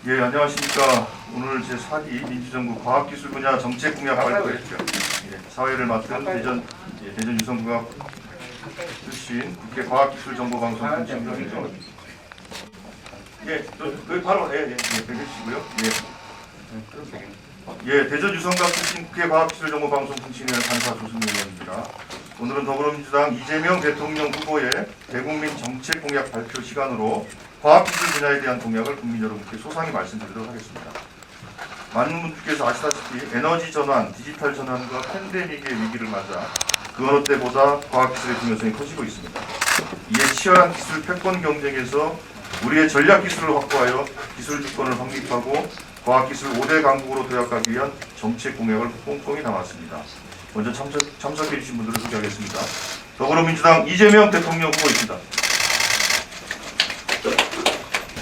예, 안녕하십니까. 오늘 제4기 민주정부 과학기술 분야 정책 공약 발표했죠. 예, 사회를 맡은 대전 유성구가 출신 국회 과학기술정보방송 통신위원회죠. 예, 여기 바로 뵙으시고요. 예, 대전 유성구가 출신 국회 과학기술정보방송 통신위원회 간사 조승민 의원입니다. 오늘은 더불어민주당 이재명 대통령 후보의 대국민 정책 공약 발표 시간으로 과학기술 분야에 대한 공약을 국민 여러분께 소상히 말씀드리도록 하겠습니다. 많은 분들께서 아시다시피 에너지 전환, 디지털 전환과 팬데믹의 위기를 맞아 그 어느 때보다 과학기술의 중요성이 커지고 있습니다. 이에 치열한 기술 패권 경쟁에서 우리의 전략기술을 확보하여 기술 주권을 확립하고 과학기술 5대 강국으로 도약하기 위한 정책 공약을 꼼꼼히 담았습니다. 먼저 참석해 주신 분들을 소개하겠습니다. 더불어민주당 이재명 대통령 후보입니다.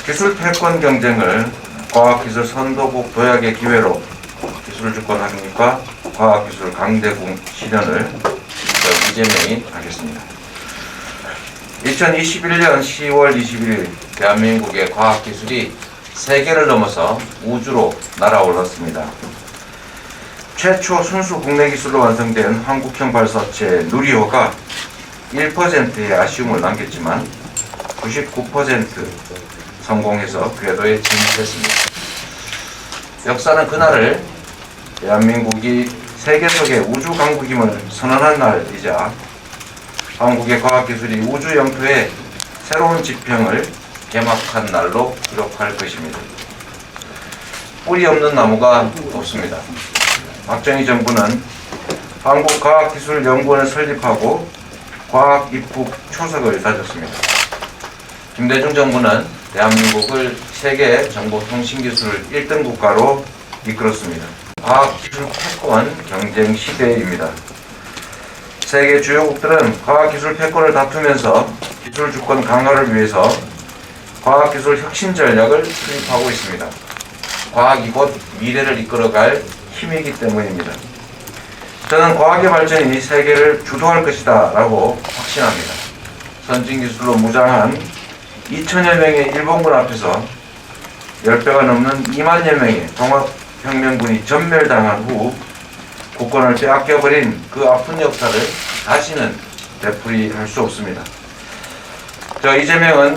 기술 패권 경쟁을 과학기술 선도국 도약의 기회로 기술 주권 확립과 과학기술 강대국 실현을 이재명이 하겠습니다. 2021년 10월 21일 대한민국의 과학기술이 세계를 넘어서 우주로 날아올랐습니다. 최초 순수 국내 기술로 완성된 한국형 발사체 누리호가 1%의 아쉬움을 남겼지만 99% 성공해서 궤도에 진입했습니다. 역사는 그날을 대한민국이 세계 속의 우주 강국임을 선언한 날이자 한국의 과학기술이 우주 영토에 새로운 지평을 개막한 날로 기록할 것입니다. 뿌리 없는 나무가 없습니다. 박정희 정부는 한국과학기술연구원을 설립하고 과학입국 초석을 다졌습니다. 김대중 정부는 대한민국을 세계 정보통신기술 1등 국가로 이끌었습니다. 과학기술 패권 경쟁 시대입니다. 세계 주요국들은 과학기술 패권을 다투면서 기술 주권 강화를 위해서 과학기술 혁신 전략을 수립하고 있습니다. 과학이 곧 미래를 이끌어갈 힘이기 때문입니다. 저는 과학의 발전이 세계를 주도할 것이다 라고 확신합니다. 선진기술로 무장한 2천여 명의 일본군 앞에서 10배가 넘는 2만여 명의 통합혁명군이 전멸당한 후 국권을 빼앗겨버린 그 아픈 역사를 다시는 되풀이할 수 없습니다. 이재명은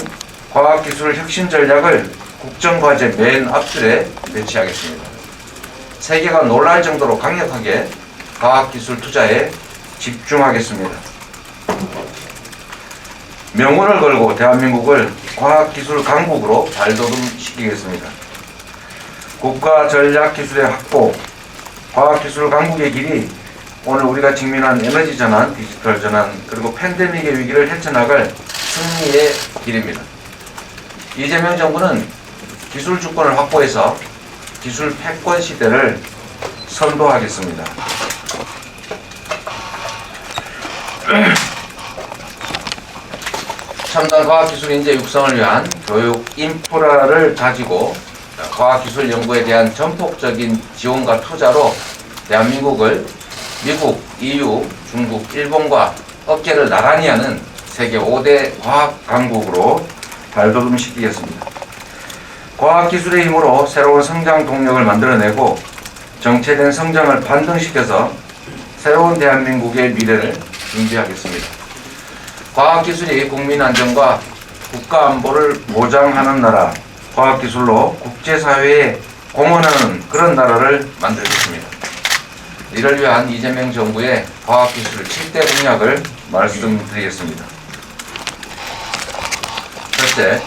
과학기술 혁신 전략을 국정과제 맨 앞줄에 배치하겠습니다. 세계가 놀랄 정도로 강력하게 과학기술 투자에 집중하겠습니다. 명운을 걸고 대한민국을 과학기술 강국으로 발돋움시키겠습니다. 국가 전략기술의 확보, 과학기술 강국의 길이 오늘 우리가 직면한 에너지 전환, 디지털 전환, 그리고 팬데믹의 위기를 헤쳐나갈 승리의 길입니다. 이재명 정부는 기술 주권을 확보해서 기술 패권 시대를 선도하겠습니다. 첨단 과학기술 인재 육성을 위한 교육 인프라를 가지고 과학기술 연구에 대한 전폭적인 지원과 투자로 대한민국을 미국, EU, 중국, 일본과 어깨를 나란히 하는 세계 5대 과학 강국으로 발돋움시키겠습니다. 과학기술의 힘으로 새로운 성장 동력을 만들어내고 정체된 성장을 반등시켜서 새로운 대한민국의 미래를 준비하겠습니다. 과학기술이 국민 안전과 국가 안보를 보장하는 나라, 과학기술로 국제사회에 공헌하는 그런 나라를 만들겠습니다. 이를 위한 이재명 정부의 과학기술 7대 공약을 말씀드리겠습니다. 첫째,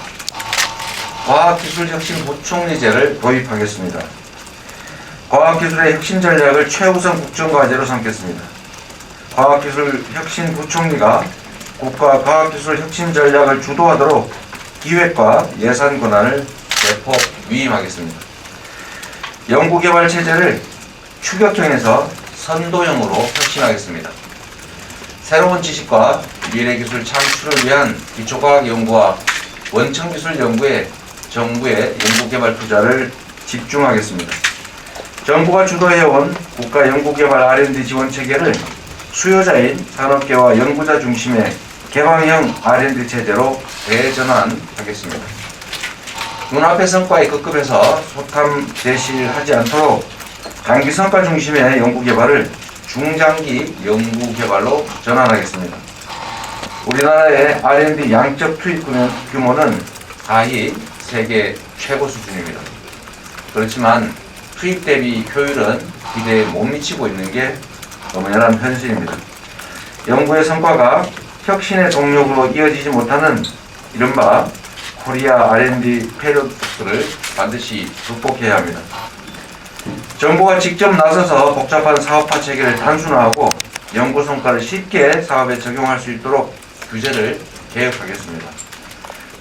과학기술혁신 부총리제를 도입하겠습니다. 과학기술의 혁신 전략을 최우선 국정과제로 삼겠습니다. 과학기술혁신 부총리가 국가 과학기술 혁신 전략을 주도하도록 기획과 예산 권한을 대폭 위임하겠습니다. 연구개발 체제를 추격형에서 선도형으로 혁신하겠습니다. 새로운 지식과 미래기술 창출을 위한 기초과학 연구와 원천기술 연구에 정부의 연구개발 투자를 집중하겠습니다. 정부가 주도해온 국가 연구개발 R&D 지원 체계를 수요자인 산업계와 연구자 중심의 개방형 R&D 체제로 대전환하겠습니다. 눈앞의 성과에 급급해서 소탐 대실하지 않도록 단기 성과 중심의 연구개발을 중장기 연구개발로 전환하겠습니다. 우리나라의 R&D 양적 투입 규모는 가히 세계 최고 수준입니다. 그렇지만 투입 대비 효율은 기대에 못 미치고 있는 게 엄연한 현실입니다. 연구의 성과가 혁신의 동력으로 이어지지 못하는 이른바 코리아 R&D 패러독스를 반드시 극복해야 합니다. 정부가 직접 나서서 복잡한 사업화 체계를 단순화하고 연구 성과를 쉽게 사업에 적용할 수 있도록 규제를 개혁하겠습니다.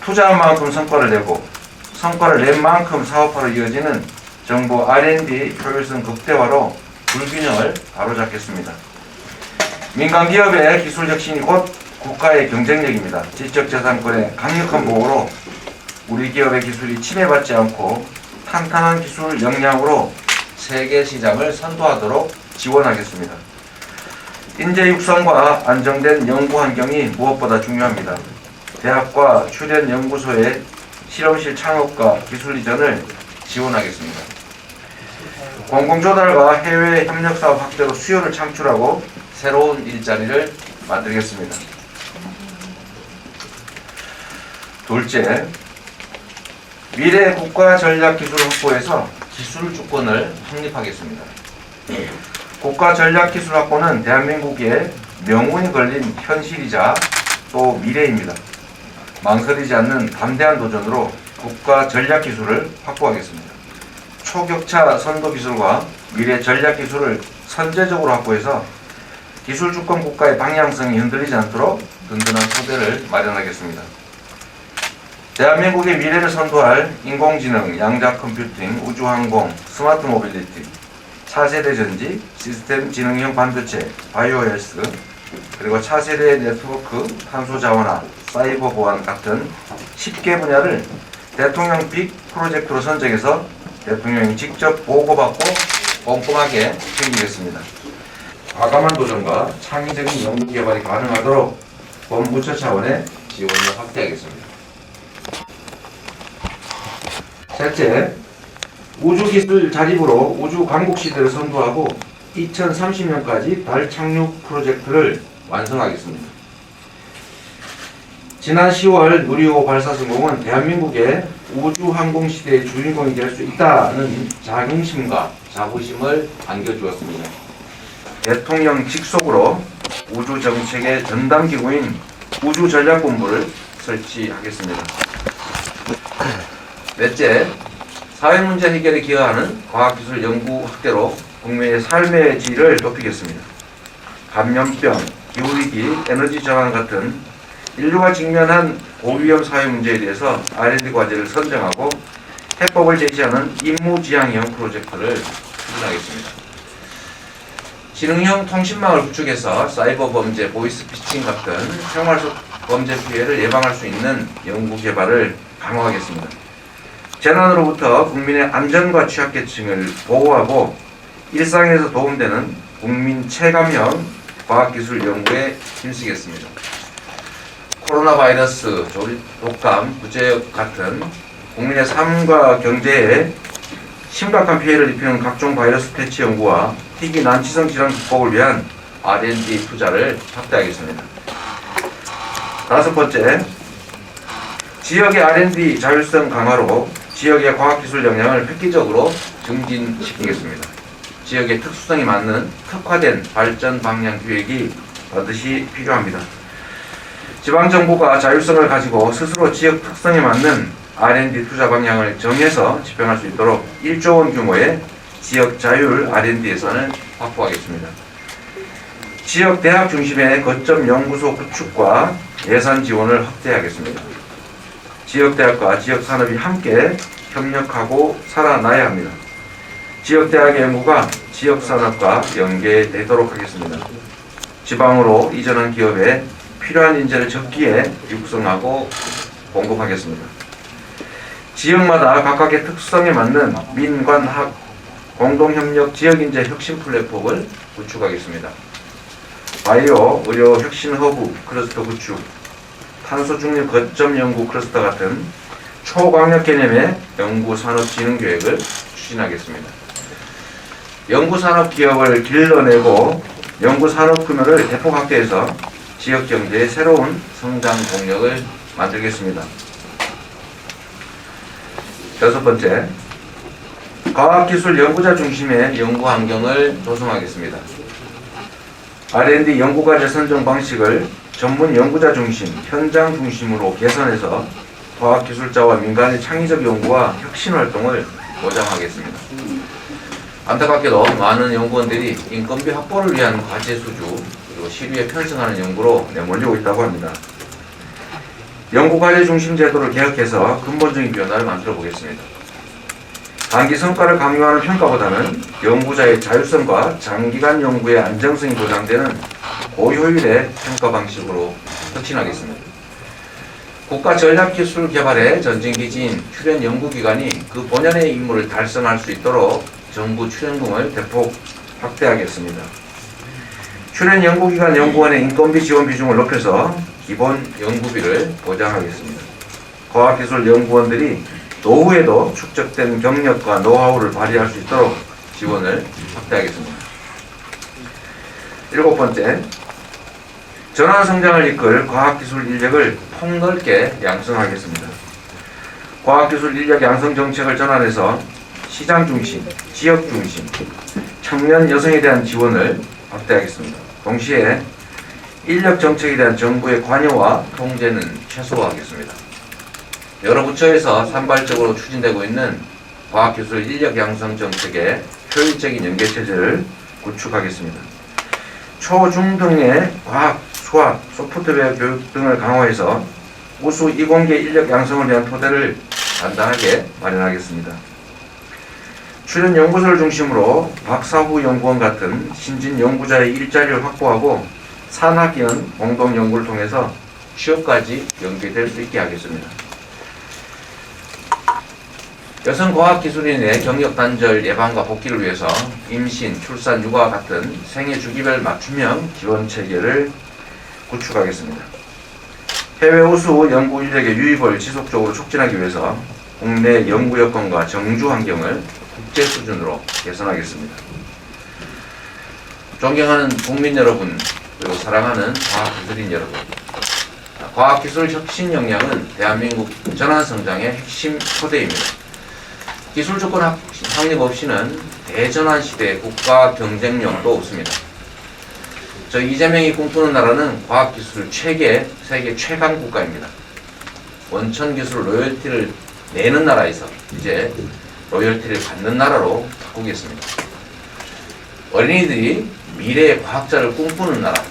투자한 만큼 성과를 내고 성과를 낸 만큼 사업화로 이어지는 정부 R&D 효율성 극대화로 불균형을 바로잡겠습니다. 민간 기업의 기술 혁신이 곧 국가의 경쟁력입니다. 지적재산권의 강력한 보호로 우리 기업의 기술이 침해받지 않고 탄탄한 기술 역량으로 세계 시장을 선도하도록 지원하겠습니다. 인재 육성과 안정된 연구 환경이 무엇보다 중요합니다. 대학과 출연 연구소의 실험실 창업과 기술 이전을 지원하겠습니다. 공공조달과 해외 협력 사업 확대로 수요를 창출하고 새로운 일자리를 만들겠습니다. 둘째, 미래 국가 전략 기술 확보에서 기술 주권을 확립하겠습니다. 국가 전략 기술 확보는 대한민국의 명운이 걸린 현실이자 또 미래입니다. 망설이지 않는 담대한 도전으로 국가 전략 기술을 확보하겠습니다. 초격차 선도 기술과 미래 전략 기술을 선제적으로 확보해서 기술 주권 국가의 방향성이 흔들리지 않도록 든든한 토대를 마련하겠습니다. 대한민국의 미래를 선도할 인공지능, 양자 컴퓨팅, 우주항공, 스마트 모빌리티, 차세대 전지, 시스템 지능형 반도체, 바이오 헬스, 그리고 차세대 네트워크, 탄소 자원화, 사이버 보안 같은 10개 분야를 대통령 빅 프로젝트로 선정해서 대통령이 직접 보고받고 꼼꼼하게 챙기겠습니다. 과감한 도전과 창의적인 연구 개발이 가능하도록 본부처 차원의 지원을 확대하겠습니다. 셋째, 우주기술 자립으로 우주 강국 시대를 선도하고 2030년까지 달 착륙 프로젝트를 완성하겠습니다. 지난 10월 누리호 발사 성공은 대한민국의 우주 항공 시대의 주인공이 될 수 있다는 자긍심과 자부심을 안겨주었습니다. 대통령 직속으로 우주 정책의 전담 기구인 우주전략본부를 설치하겠습니다. 넷째, 사회문제 해결에 기여하는 과학기술 연구 확대로 국민의 삶의 질을 높이겠습니다. 감염병, 기후위기, 에너지 저항 같은 인류가 직면한 고위험 사회 문제에 대해서 R&D 과제를 선정하고 해법을 제시하는 임무지향형 프로젝트를 추진하겠습니다. 지능형 통신망을 구축해서 사이버 범죄, 보이스피싱 같은 생활 속 범죄 피해를 예방할 수 있는 연구 개발을 강화하겠습니다. 재난으로부터 국민의 안전과 취약계층을 보호하고 일상에서 도움되는 국민 체감형 과학기술 연구에 힘쓰겠습니다. 코로나 바이러스, 조리, 독감, 구제역 같은 국민의 삶과 경제에 심각한 피해를 입히는 각종 바이러스 퇴치 연구와 희귀 난치성 질환 극복을 위한 R&D 투자를 확대하겠습니다. 다섯 번째, 지역의 R&D 자율성 강화로 지역의 과학기술 역량을 획기적으로 증진시키겠습니다. 지역의 특수성에 맞는 특화된 발전 방향 기획이 반드시 필요합니다. 지방정부가 자율성을 가지고 스스로 지역 특성에 맞는 R&D 투자 방향을 정해서 집행할 수 있도록 1조 원 규모의 지역 자율 R&D 예산을 확보하겠습니다. 지역 대학 중심의 거점 연구소 구축과 예산 지원을 확대하겠습니다. 지역대학과 지역산업이 함께 협력하고 살아나야 합니다. 지역대학의 연구가 지역산업과 연계되도록 하겠습니다. 지방으로 이전한 기업에 필요한 인재를 적기에 육성하고 공급하겠습니다. 지역마다 각각의 특성에 맞는 민관학 공동협력 지역인재 혁신 플랫폼을 구축하겠습니다. 바이오, 의료 혁신 허브 클러스터 구축, 탄소 중립 거점 연구 클러스터 같은 초광역 개념의 연구산업진흥계획을 추진하겠습니다. 연구산업기업을 길러내고 연구산업 규모를 대폭 확대해서 지역경제의 새로운 성장 동력을 만들겠습니다. 여섯 번째, 과학기술 연구자 중심의 연구 환경을 조성하겠습니다. R&D 연구과제 선정 방식을 전문 연구자 중심, 현장 중심으로 개선해서 과학기술자와 민간의 창의적 연구와 혁신 활동을 보장하겠습니다. 안타깝게도 많은 연구원들이 인건비 확보를 위한 과제 수주 그리고 시류에 편승하는 연구로 내몰리고 있다고 합니다. 연구과제 중심 제도를 개혁해서 근본적인 변화를 만들어 보겠습니다. 단기 성과를 강요하는 평가보다는 연구자의 자율성과 장기간 연구의 안정성이 보장되는 고효율의 평가 방식으로 혁신하겠습니다. 국가 전략기술 개발의 전진기지인 출연 연구기관이 그 본연의 임무를 달성할 수 있도록 정부 출연금을 대폭 확대하겠습니다. 출연 연구기관 연구원의 인건비 지원 비중을 높여서 기본 연구비를 보장하겠습니다. 과학기술 연구원들이 노후에도 축적된 경력과 노하우를 발휘할 수 있도록 지원을 확대하겠습니다. 일곱 번째, 전환성장을 이끌 과학기술 인력을 폭넓게 양성하겠습니다. 과학기술 인력 양성 정책을 전환해서 시장 중심, 지역 중심, 청년 여성에 대한 지원을 확대하겠습니다. 동시에 인력 정책에 대한 정부의 관여와 통제는 최소화하겠습니다. 여러 부처에서 산발적으로 추진되고 있는 과학기술 인력 양성 정책의 효율적인 연계체제를 구축하겠습니다. 초중등의 과학, 수학, 소프트웨어 교육 등을 강화해서 우수 이공계 인력 양성을 위한 토대를 단단하게 마련하겠습니다. 출연 연구소를 중심으로 박사후 연구원 같은 신진 연구자의 일자리를 확보하고 산학연 공동 연구를 통해서 취업까지 연계될 수 있게 하겠습니다. 여성 과학기술인의 경력 단절 예방과 복귀를 위해서 임신, 출산, 육아와 같은 생애 주기별 맞춤형 지원 체계를 구축하겠습니다. 해외 우수 연구 인력의 유입을 지속적으로 촉진하기 위해서 국내 연구 여건과 정주 환경을 국제 수준으로 개선하겠습니다. 존경하는 국민 여러분, 그리고 사랑하는 과학기술인 여러분, 과학기술 혁신 역량은 대한민국 전환성장의 핵심 토대입니다. 기술 조건 확립 없이는 대전환 시대의 국가 경쟁력도 없습니다. 저희 이재명이 꿈꾸는 나라는 과학기술 세계 최강 국가입니다. 원천 기술 로열티를 내는 나라에서 이제 로열티를 받는 나라로 바꾸겠습니다. 어린이들이 미래의 과학자를 꿈꾸는 나라,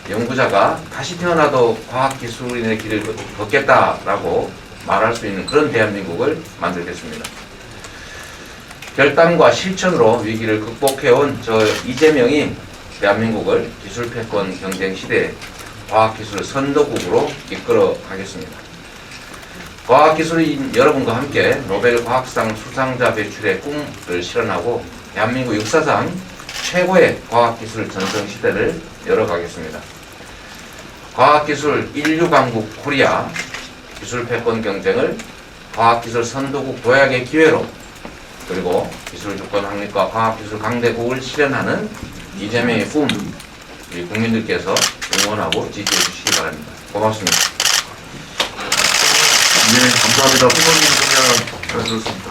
연구자가 다시 태어나도 과학기술인의 길을 걷겠다라고 말할 수 있는 그런 대한민국을 만들겠습니다. 결단과 실천으로 위기를 극복해온 저 이재명이 대한민국을 기술 패권 경쟁 시대에 과학기술 선도국으로 이끌어 가겠습니다. 과학기술인 여러분과 함께 노벨 과학상 수상자 배출의 꿈을 실현하고 대한민국 역사상 최고의 과학기술 전성 시대를 열어가겠습니다. 과학기술 인류강국 코리아 기술 패권 경쟁을 과학기술 선도국 도약의 기회로 그리고 기술 조건 확립과 과학기술 강대국을 실현하는 이재명의 꿈, 우리 국민들께서 응원하고 지지해 주시기 바랍니다. 고맙습니다. 네, 감사합니다. 부모님 그냥 잘 들었습니다.